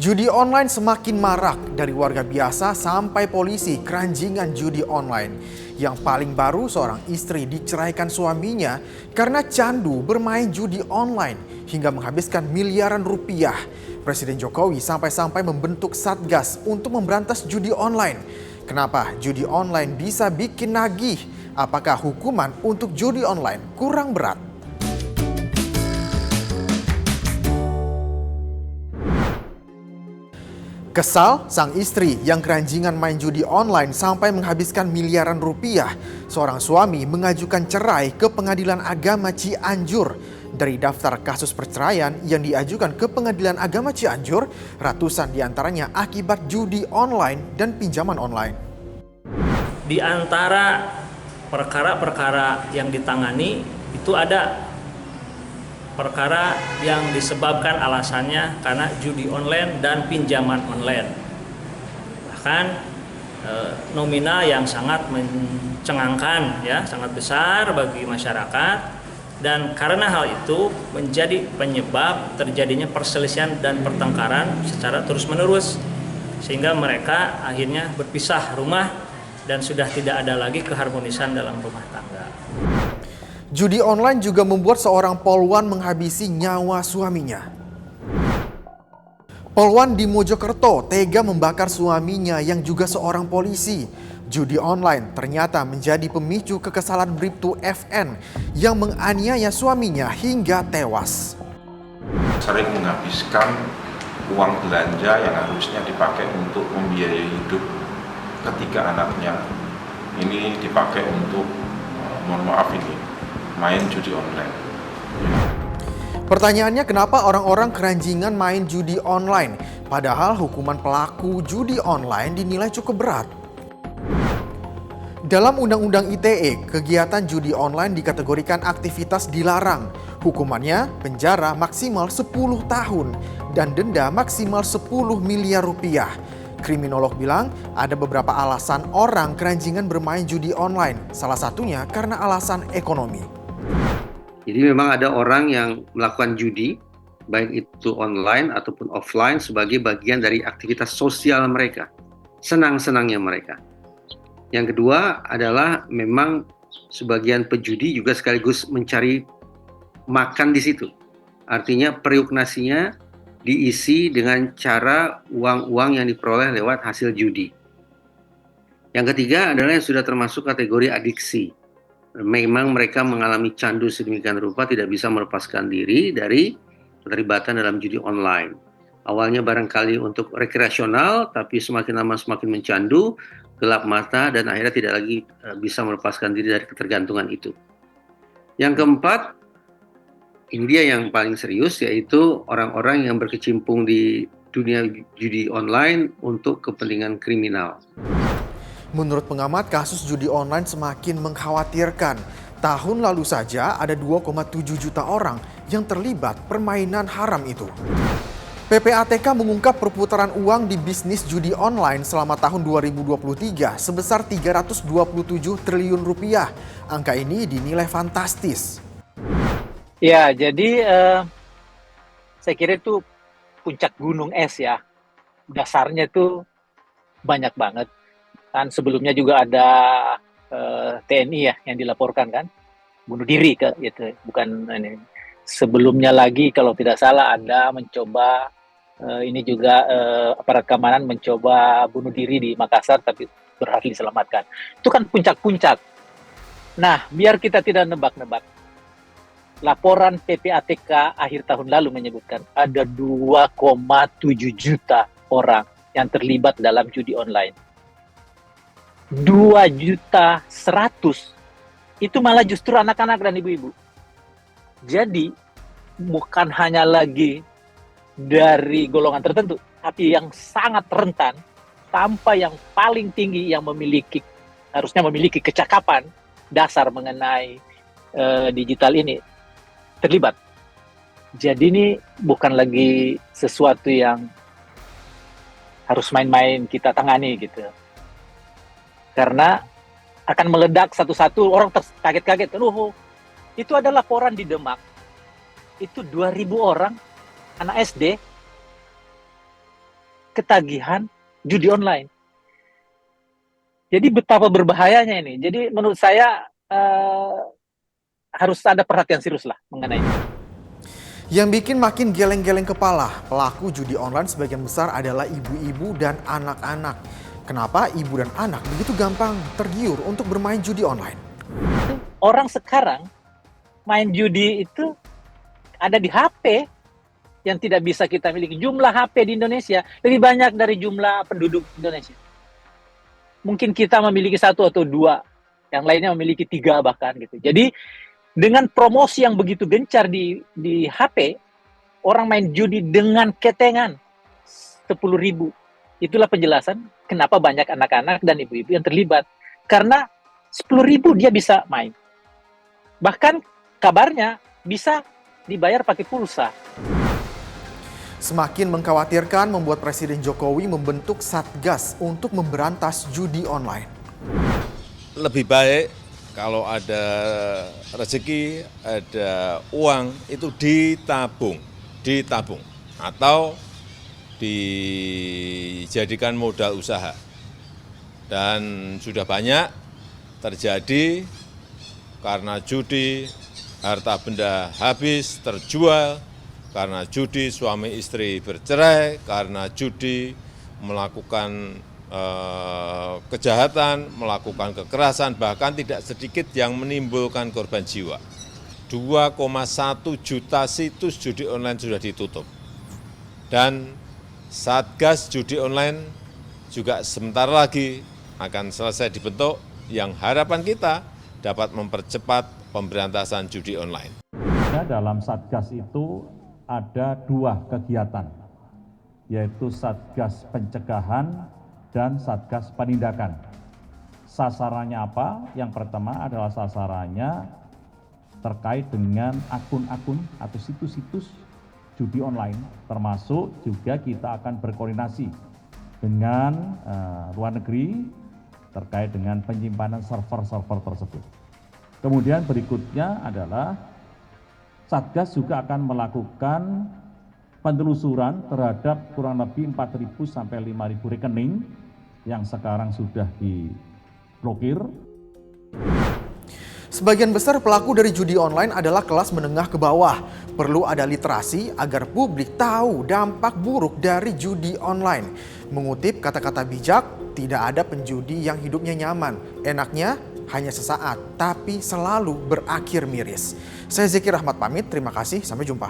Judi online semakin marak dari warga biasa sampai polisi keranjingan judi online. Yang paling baru seorang istri diceraikan suaminya karena candu bermain judi online hingga menghabiskan miliaran rupiah. Presiden Jokowi sampai-sampai membentuk Satgas untuk memberantas judi online. Kenapa judi online bisa bikin nagih? Apakah hukuman untuk judi online kurang berat? Kesal sang istri yang keranjingan main judi online sampai menghabiskan miliaran rupiah. Seorang suami mengajukan cerai ke Pengadilan Agama Cianjur. Dari daftar kasus perceraian yang diajukan ke Pengadilan Agama Cianjur, ratusan diantaranya akibat judi online dan pinjaman online. Di antara perkara-perkara yang ditangani itu ada perkara yang disebabkan alasannya karena judi online dan pinjaman online. Bahkan nominal yang sangat mencengangkan, ya, sangat besar bagi masyarakat, dan karena hal itu menjadi penyebab terjadinya perselisihan dan pertengkaran secara terus-menerus, sehingga mereka akhirnya berpisah rumah dan sudah tidak ada lagi keharmonisan dalam rumah tangga. Judi online juga membuat seorang polwan menghabisi nyawa suaminya. Polwan di Mojokerto tega membakar suaminya yang juga seorang polisi. Judi online ternyata menjadi pemicu kekesalan Bribtu FN yang menganiaya suaminya hingga tewas. Sering menghabiskan uang belanja yang harusnya dipakai untuk membiayai hidup ketika anaknya ini dipakai untuk, mohon maaf ini, main judi online. Pertanyaannya, kenapa orang-orang keranjingan main judi online? Padahal hukuman pelaku judi online dinilai cukup berat. Dalam Undang-Undang ITE, kegiatan judi online dikategorikan aktivitas dilarang. Hukumannya penjara maksimal 10 tahun dan denda maksimal 10 miliar rupiah. Kriminolog bilang ada beberapa alasan orang keranjingan bermain judi online. Salah satunya karena alasan ekonomi. Jadi memang ada orang yang melakukan judi, baik itu online ataupun offline, sebagai bagian dari aktivitas sosial mereka, senang-senangnya mereka. Yang kedua adalah memang sebagian pejudi juga sekaligus mencari makan di situ. Artinya periuk nasinya diisi dengan cara uang-uang yang diperoleh lewat hasil judi. Yang ketiga adalah yang sudah termasuk kategori adiksi. Memang mereka mengalami candu sedemikian rupa tidak bisa melepaskan diri dari keterlibatan dalam judi online. Awalnya barangkali untuk rekreasional, tapi semakin lama semakin mencandu, gelap mata, dan akhirnya tidak lagi bisa melepaskan diri dari ketergantungan itu. Yang keempat, ini dia yang paling serius, yaitu orang-orang yang berkecimpung di dunia judi online untuk kepentingan kriminal. Menurut pengamat, kasus judi online semakin mengkhawatirkan. Tahun lalu saja ada 2,7 juta orang yang terlibat permainan haram itu. PPATK mengungkap perputaran uang di bisnis judi online selama tahun 2023 sebesar 327 triliun rupiah. Angka ini dinilai fantastis. Ya, jadi saya kira itu puncak gunung es ya. Dasarnya itu banyak banget. Kan sebelumnya juga ada TNI ya yang dilaporkan kan bunuh diri ke itu, bukan ini. Sebelumnya lagi kalau tidak salah ada mencoba ini juga aparat keamanan mencoba bunuh diri di Makassar tapi berhasil diselamatkan. Itu kan puncak-puncak. Nah, biar kita tidak nebak-nebak. Laporan PPATK akhir tahun lalu menyebutkan ada 2,7 juta orang yang terlibat dalam judi online. 2.100.000 itu malah justru anak-anak dan ibu-ibu. Jadi bukan hanya lagi dari golongan tertentu, tapi yang sangat rentan sampai yang paling tinggi yang harusnya memiliki kecakapan dasar mengenai digital ini terlibat. Jadi ini bukan lagi sesuatu yang harus main-main kita tangani gitu. Karena akan meledak satu-satu, orang kaget-kaget. Itu ada laporan di Demak. Itu 2.000 orang, anak SD, ketagihan judi online. Jadi betapa berbahayanya ini. Jadi menurut saya harus ada perhatian serius lah mengenai ini. Yang bikin makin geleng-geleng kepala, pelaku judi online sebagian besar adalah ibu-ibu dan anak-anak. Kenapa ibu dan anak begitu gampang tergiur untuk bermain judi online? Orang sekarang main judi itu ada di HP yang tidak bisa kita miliki. Jumlah HP di Indonesia lebih banyak dari jumlah penduduk Indonesia. Mungkin kita memiliki 1 atau 2, yang lainnya memiliki 3 bahkan gitu. Jadi dengan promosi yang begitu gencar di HP, orang main judi dengan ketengan 10.000. Itulah penjelasan kenapa banyak anak-anak dan ibu-ibu yang terlibat. Karena 10.000 dia bisa main. Bahkan kabarnya bisa dibayar pakai pulsa. Semakin mengkhawatirkan membuat Presiden Jokowi membentuk Satgas untuk memberantas judi online. Lebih baik kalau ada rezeki, ada uang itu ditabung atau dijadikan modal usaha. Dan sudah banyak terjadi karena judi, harta benda habis, terjual, karena judi suami istri bercerai, karena judi melakukan kejahatan, melakukan kekerasan, bahkan tidak sedikit yang menimbulkan korban jiwa. 2,1 juta situs judi online sudah ditutup. Dan Satgas Judi Online juga sebentar lagi akan selesai dibentuk, yang harapan kita dapat mempercepat pemberantasan judi online. Dalam Satgas itu ada 2 kegiatan, yaitu Satgas Pencegahan dan Satgas Penindakan. Sasarannya apa? Yang pertama adalah sasarannya terkait dengan akun-akun atau situs-situs judi online, termasuk juga kita akan berkoordinasi dengan luar negeri terkait dengan penyimpanan server-server tersebut. Kemudian berikutnya adalah Satgas juga akan melakukan penelusuran terhadap kurang lebih 4.000 sampai 5.000 rekening yang sekarang sudah diblokir. Sebagian besar pelaku dari judi online adalah kelas menengah ke bawah. Perlu ada literasi agar publik tahu dampak buruk dari judi online. Mengutip kata-kata bijak, tidak ada penjudi yang hidupnya nyaman. Enaknya hanya sesaat, tapi selalu berakhir miris. Saya Zeki Rahmat pamit, terima kasih, sampai jumpa.